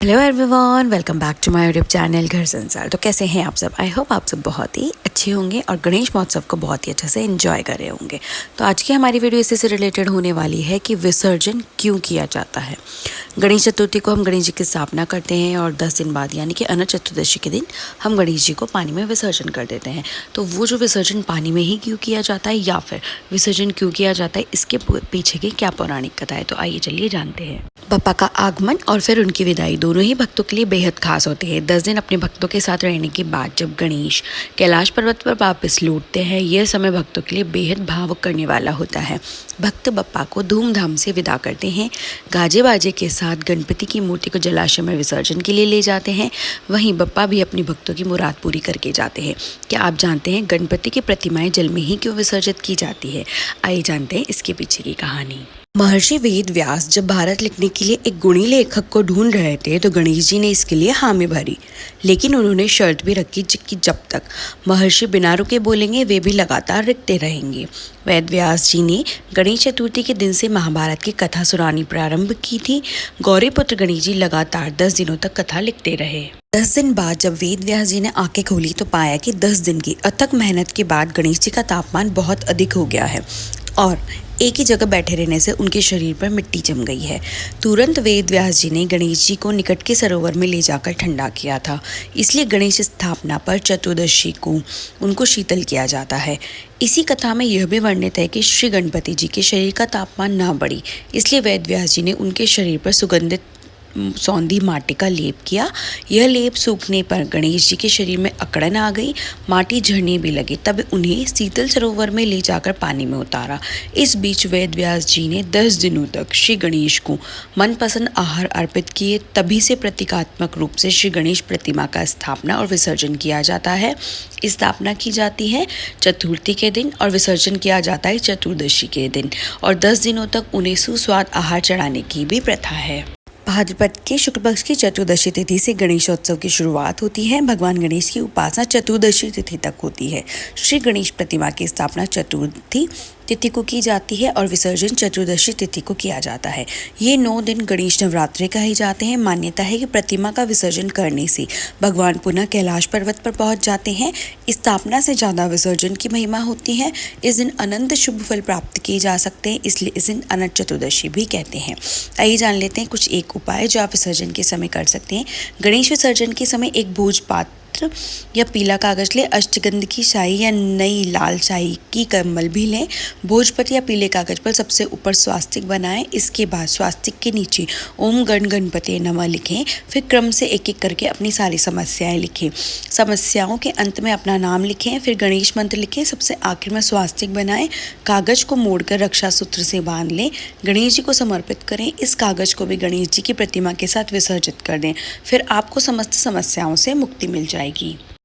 Hello everyone, welcome back to my YouTube channel Ghar Sansar. तो कैसे हैं आप सब? आई होप आप सब बहुत ही अच्छे होंगे और गणेश महोत्सव को बहुत ही अच्छे से एंजॉय कर रहे होंगे। तो आज की हमारी वीडियो इसी से रिलेटेड होने वाली है कि विसर्जन क्यों किया जाता है। गणेश चतुर्थी को हम गणेश जी की स्थापना करते हैं और 10 दिन बाद यानी कि अनंत चतुर्दशी के दिन हम गणेश जी को पानी में विसर्जन कर देते हैं। तो वो जो विसर्जन पानी में ही क्यों किया जाता है या फिर विसर्जन क्यों किया जाता है, इसके पीछे की क्या पौराणिक कथा है, तो आइए चलिए जानते हैं। बप्पा का आगमन और फिर उनकी विदाई दोनों ही भक्तों के लिए बेहद खास होते हैं। 10 दिन अपने भक्तों के साथ रहने के बाद जब गणेश कैलाश पर्वत पर वापस लौटते हैं, यह समय भक्तों के लिए बेहद भावुक करने वाला होता है। भक्त बप्पा को धूमधाम से विदा करते हैं। गाजे बाजे के साथ गणपति की मूर्ति को जलाशय में विसर्जन के लिए ले जाते हैं। वहीं बप्पा भी अपनी भक्तों की मुराद पूरी करके जाते हैं। क्या आप जानते हैं गणपति की प्रतिमाएं जल में ही क्यों विसर्जित की जाती है? आइए जानते हैं इसके पीछे की कहानी। महर्षि वेद व्यास जब भारत लिखने के लिए एक गुणी लेखक को ढूंढ रहे थे तो गणेश जी ने इसके लिए हामी भरी, लेकिन उन्होंने शर्त भी रखी कि जब तक महर्षि बिना रुके बोलेंगे वे भी लगातार लिखते रहेंगे। वेद व्यास जी ने गणेश चतुर्थी के दिन से महाभारत की कथा सुनानी प्रारंभ की थी। गौरीपुत्र गणेश जी लगातार 10 दिनों तक कथा लिखते रहे। 10 दिन बाद जब वेद व्यास जी ने आंखें खोली तो पाया कि 10 दिन की अथक मेहनत के बाद गणेश जी का तापमान बहुत अधिक हो गया है और एक ही जगह बैठे रहने से उनके शरीर पर मिट्टी जम गई है। तुरंत वेद व्यास जी ने गणेश जी को निकट के सरोवर में ले जाकर ठंडा किया था। इसलिए गणेश स्थापना पर चतुर्दशी को उनको शीतल किया जाता है। इसी कथा में यह भी वर्णित है कि श्री गणपति जी के शरीर का तापमान ना बढ़ी, इसलिए वेद व्यास जी ने उनके शरीर पर सुगंधित सौंधी माटी का लेप किया। यह लेप सूखने पर गणेश जी के शरीर में अकड़न आ गई, माटी झड़ने भी लगी। तब उन्हें शीतल सरोवर में ले जाकर पानी में उतारा। इस बीच वेद व्यास जी ने 10 दिनों तक श्री गणेश को मनपसंद आहार अर्पित किए। तभी से प्रतीकात्मक रूप से श्री गणेश प्रतिमा का स्थापना और विसर्जन किया जाता है। स्थापना की जाती है चतुर्थी के दिन और विसर्जन किया जाता है चतुर्दशी के दिन, और 10 दिनों तक उन्हें सुस्वाद आहार चढ़ाने की भी प्रथा है। भाद्रपद के शुक्ल पक्ष की चतुर्दशी तिथि से गणेशोत्सव की शुरुआत होती है। भगवान गणेश की उपासना चतुर्दशी तिथि तक होती है। श्री गणेश प्रतिमा की स्थापना चतुर्थी तिथि को की जाती है और विसर्जन चतुर्दशी तिथि को किया जाता है। ये 9 दिन गणेश नवरात्रि कहे जाते हैं। मान्यता है कि प्रतिमा का विसर्जन करने से भगवान पुनः कैलाश पर्वत पर पहुंच जाते हैं। स्थापना से ज़्यादा विसर्जन की महिमा होती है। इस दिन अनंत शुभ फल प्राप्त किए जा सकते हैं, इसलिए इस दिन अनंत चतुर्दशी भी कहते हैं। आइए जान लेते हैं कुछ एक उपाय जो आप विसर्जन के समय कर सकते हैं। गणेश विसर्जन के समय एक भोज पात्र या पीला कागज लें, अष्टगंध की स्याही या नई लाल स्याही की कमल भी लें। भोज पर या पीले कागज पर सबसे ऊपर स्वास्तिक बनाएं। इसके बाद स्वास्तिक के नीचे ओम गण गणपते नमः लिखें। फिर क्रम से एक एक करके अपनी सारी समस्याएं लिखें। समस्याओं के अंत में अपना नाम लिखें, फिर गणेश मंत्र लिखें। सबसे आखिर में स्वास्तिक बनाएं। कागज को मोड़कर रक्षा सूत्र से बांध लें, गणेश जी को समर्पित करें। इस कागज को भी गणेश जी की प्रतिमा के साथ विसर्जित कर दें। फिर आपको समस्त समस्याओं से मुक्ति मिल जाएगी।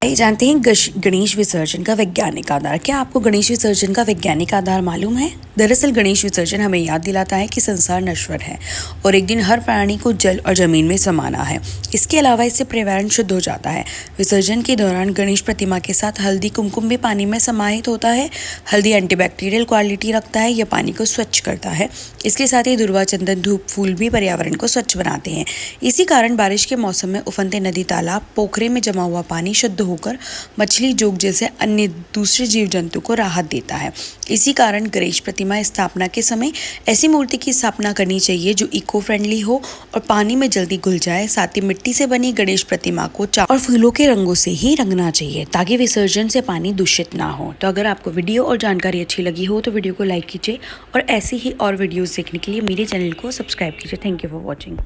आइए जानते हैं गणेश विसर्जन का वैज्ञानिक आधार। क्या आपको गणेश विसर्जन का वैज्ञानिक आधार मालूम है? दरअसल गणेश विसर्जन हमें याद दिलाता है कि संसार नश्वर है और एक दिन हर प्राणी को जल और जमीन में समाना है। इसके अलावा इससे पर्यावरण शुद्ध हो जाता है। विसर्जन के दौरान गणेश प्रतिमा के साथ हल्दी कुमकुम भी पानी में समाहित होता है। हल्दी एंटीबैक्टीरियल क्वालिटी रखता है, यह पानी को स्वच्छ करता है। इसके साथ ही दुर्वा चंदन धूप फूल भी पर्यावरण को स्वच्छ बनाते हैं। इसी कारण बारिश के मौसम में उफनते नदी तालाब पोखरे में जमा हुआ पानी शुद्ध होकर मछली जोग जैसे अन्य दूसरे जीव जंतु को राहत देता है। इसी कारण गणेश प्रतिमा स्थापना के समय ऐसी मूर्ति की स्थापना करनी चाहिए जो इको फ्रेंडली हो और पानी में जल्दी घुल जाए। साथ ही मिट्टी से बनी गणेश प्रतिमा को चावल और फूलों के रंगों से ही रंगना चाहिए ताकि विसर्जन से पानी दूषित ना हो। तो अगर आपको वीडियो और जानकारी अच्छी लगी हो तो वीडियो को लाइक कीजिए और ऐसी ही और वीडियोस देखने के लिए मेरे चैनल को सब्सक्राइब कीजिए। Thank you for watching.